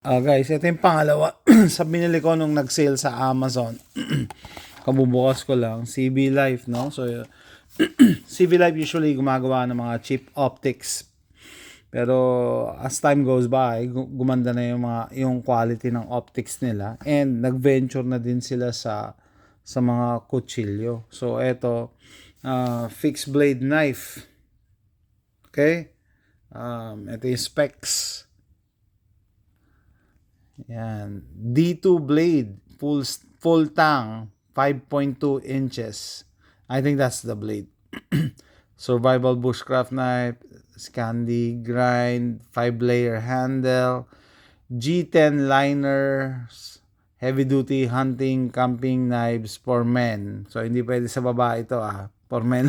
Guys, ito yung pangalawa sa binili ko nung nag-sale sa Amazon. Kabubukas ko lang, CB Life, no? So, CB Life usually gumagawa ng mga cheap optics. Pero as time goes by, gumanda na yung quality ng optics nila, and nag-venture na din sila sa mga kutsilyo. So, ito, fixed blade knife. Okay? Ito yung specs. Yan. D2 blade, full tang, 5.2 inches. I think that's the blade. Survival bushcraft knife, Scandi grind, 5-layer handle, G10 liners, heavy duty hunting camping knives for men. So hindi pwede sa babae ito for men.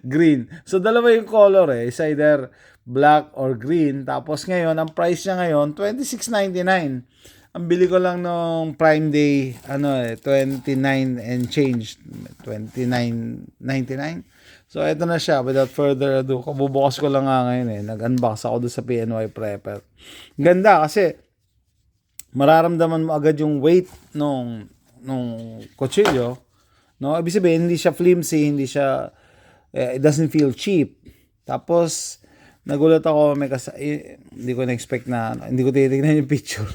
Green. So dalawa yung color eh. It's either black or green. Tapos ngayon, ang price niya ngayon, $26.99. Ang bili ko lang nung Prime Day, 29 and change. $29.99. So ito na siya, without further ado. Kabubukas ko lang nga ngayon eh. Nag-unbox ako doon sa PNY Prepper. Ganda kasi mararamdaman mo agad yung weight nung kutsilyo. No, ibig sabihin hindi siya flimsy, it doesn't feel cheap. Tapos nagulat ako, hindi ko na-expect hindi ko titignan yung picture.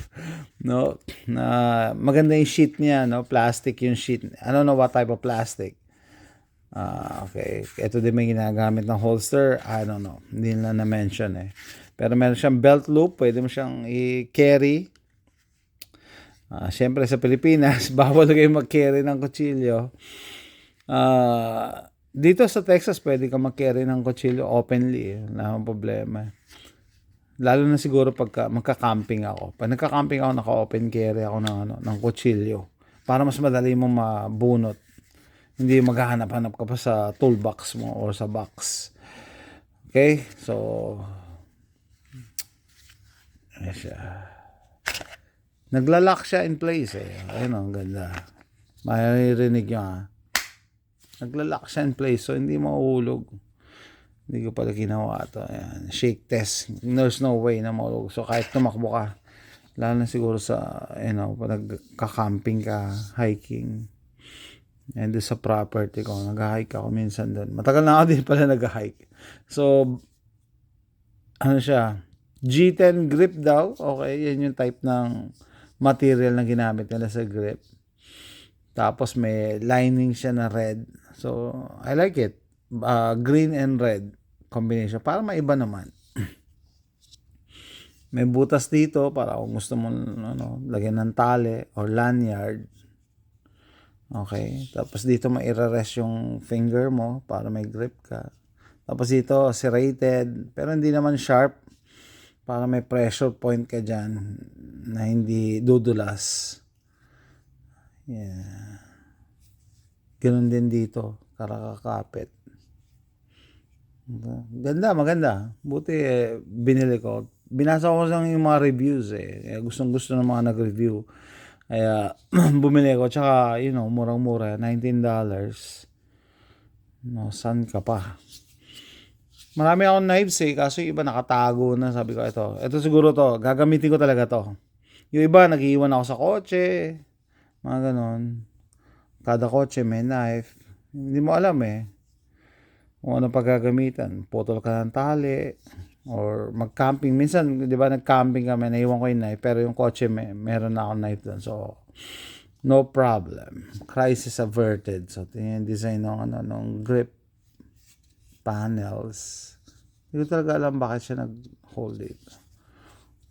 No, na maganda yung sheet niya, no, plastic yung sheet. I don't know what type of plastic. Okay, ito din may ginagamit ng holster. I don't know, hindi na na-mention eh. Pero meron siyang belt loop, pwede mo siyang i-carry. Siyempre sa Pilipinas, bawal kayo mag-carry ng kutsilyo. Dito sa Texas, pwede ka mag-carry ng kutsilyo openly. Wala akong problema. Lalo na siguro pagka magka-camping ako. Pag nagka-camping ako, naka-open carry ako ng kutsilyo. Para mas madali mo mabunot. Hindi maghahanap-hanap ka pa sa toolbox mo or sa box. Okay? So, ayan siya. Naglalak siya in place eh. Ayun ang ganda. Maririnig nyo Naglalak siya in place so hindi mauhulog. Hindi ko pala ginawa ito. Ayan. Shake test. There's no way na mahulog. So kahit tumakbo ka, lalo na siguro sa, pag nagka-camping ka, hiking. And doon sa property ko, nag-hike ako minsan doon. Matagal na ako din pala nag-hike. So, siya? G10 grip daw. Okay, yan yung type ng material na ginamit nila sa grip. Tapos may lining siya na red. So, I like it. Green and red combination. Para maiba naman. May butas dito para kung gusto mo lagyan ng tali or lanyard. Okay. Tapos dito maire-rest yung finger mo para may grip ka. Tapos dito serrated. Pero hindi naman sharp. Para may pressure point ka dyan na hindi dudulas. Yeah. Ganun din dito. Karakakapit. Maganda. Buti binili ko. Binasa ko lang yung mga reviews eh. Gustong-gusto ng mga nag-review. Kaya bumili ko. Tsaka, murang-mura. $19. No, saan ka pa? Marami akong knives eh. Kaso yung iba nakatago na. Sabi ko, ito siguro to. Gagamitin ko talaga to. Yung iba, nag-iwan ako sa kotse. Mga ganon. Kada kotse may knife. Hindi mo alam eh. Kung ano paggagamitan. Putol ka ng tali. Or mag-camping. Minsan, di ba, nag-camping kami. Naiwan ko yung knife. Pero yung kotse, meron na akong knife doon. So, no problem. Crisis averted. So, ito yung design ng grip panels. Hindi ko talaga alam bakit siya nag-hold dito.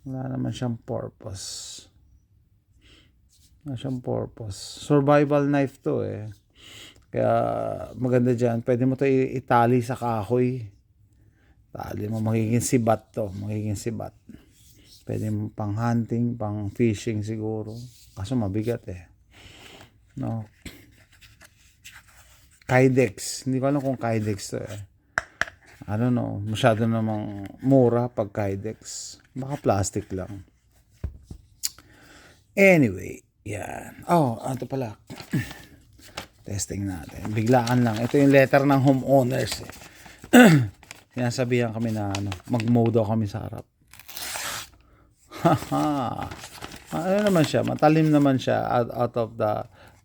Wala naman siyang purpose. Survival knife to eh. Kaya maganda dyan. Pwede mo to itali sa kahoy. Tali mo. Magiging sibat to. Pwede mo pang hunting, pang fishing siguro. Kaso mabigat eh. No. Kydex. Hindi ko alam kung Kydex to eh. I don't know. Masyado namang mura pag Kydex. Baka plastic lang. Anyway. Yan. Ito pala. Testing natin. Biglaan lang. Ito yung letter ng homeowners eh. Sinasabihan kami na mag-mow daw kami sa harap. Ano naman siya, matalim naman siya out of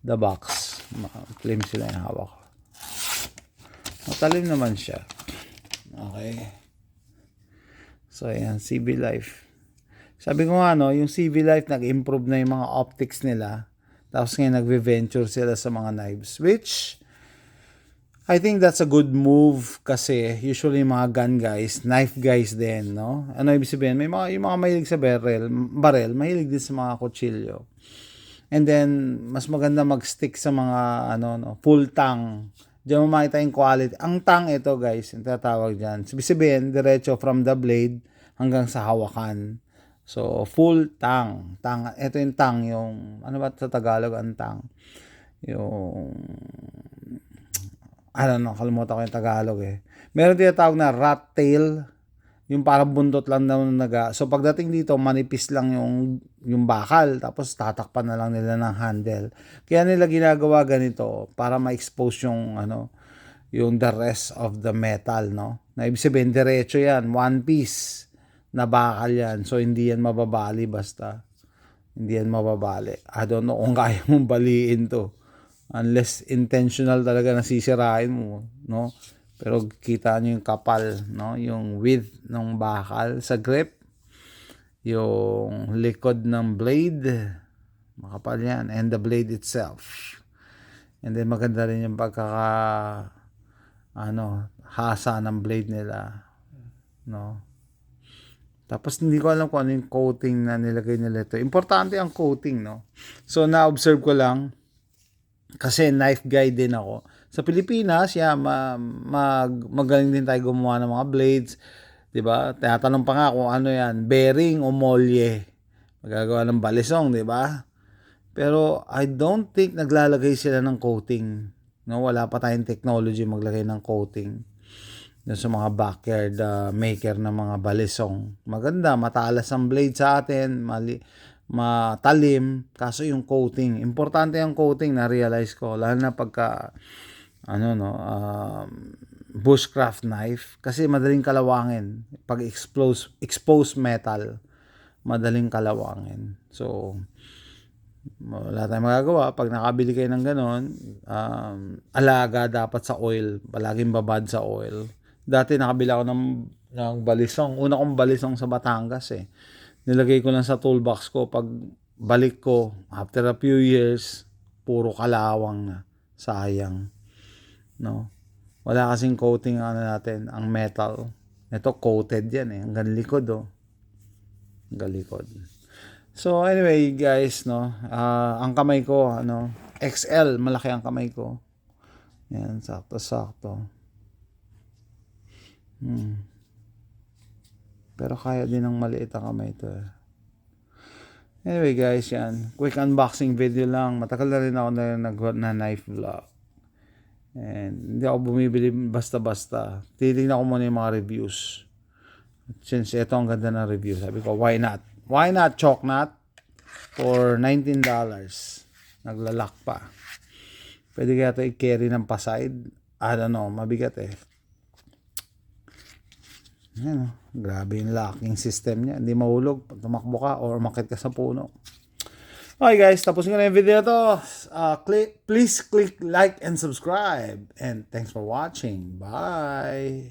the box. Claim sila yung hawak. Matalim naman siya. Okay. So, ayan, CB Life. Sabi ko nga, no, yung CB Life, nag-improve na yung mga optics nila. Tapos ngayon, nagve-venture sila sa mga knives. Which, I think that's a good move kasi usually mga gun guys, knife guys din, no? Ano ibig sabihin? Yung mga mahilig sa barrel, mahilig din sa mga kutsilyo. And then, mas maganda mag-stick sa mga, full tang. Diyan mo makita yung quality. Ang tang ito, guys, yung tatawag dyan. Sabihin, diretso from the blade hanggang sa hawakan. So, full tang. Ito yung tang, yung, ano ba sa Tagalog ang tang? Yung, kalimutan ko yung Tagalog eh. Meron tinatawag na rat tail. Yung parang buntot lang daw So pagdating dito, manipis lang yung bakal, tapos tatakpan na lang nila ng handle. Kaya nila ginagawa ganito para ma-expose yung the rest of the metal, no? Na ibig sabihin, diretso yan, one piece na bakal yan. So hindi yan mababali basta. Hindi yan mababali. I don't know kung kaya mong baliin to. Unless intentional talaga na sisirain mo, no? Pero kita nyo yung kapal, no? Yung width ng bakal sa grip. Yung likod ng blade. Makapal yan. And the blade itself. And then maganda rin yung hasa ng blade nila. No? Tapos hindi ko alam kung ano yung coating na nilagay nila ito. Importante ang coating, no? So na-observe ko lang. Kasi knife guy din ako. Sa Pilipinas, magaling din tayo gumawa ng mga blades. 'Di ba? Tinatanong pa nga kung ano 'yan, bearing o molye. Magagawa ng balisong, 'di ba? Pero I don't think naglalagay sila ng coating. No, wala pa tayong technology maglagay ng coating. Sa mga backyard maker ng mga balisong. Maganda, matalas ang blade sa atin, matalim, kaso yung coating. Importante yung coating, na-realize ko. Lalo na pagka bushcraft knife kasi madaling kalawangin pag expose metal, madaling kalawangin. So wala tayong magagawa pag nakabili kayo ng ganon. Alaga dapat sa oil, palaging babad sa oil. Dati nakabili ako ng balisong, una kong balisong sa Batangas nilagay ko lang sa toolbox ko. Pag balik ko after a few years, puro kalawang na, sayang. No, wala kasing coating natin ang metal. Ito coated yan hanggang likod hanggang likod. So anyway guys, no, ang kamay ko XL, malaki ang kamay ko. Yan, sakto. Pero kaya din ng maliit ang kamay ito. Anyway guys, yan, quick unboxing video lang. Matagal na rin ako na knife vlog. And hindi ako bumibili basta-basta. Titignan ko muna yung mga reviews. Since ito ang ganda ng review, sabi ko, why not? Why not chalk nut for $19? Naglalak pa. Pwede kaya ito i-carry ng paside? I don't know, mabigat Yan, grabe yung locking system niya. Hindi mahulog pag tumakbo ka or umakyat ka sa puno. Okay guys, tapos ko na yung video to. Please click like and subscribe. And thanks for watching. Bye!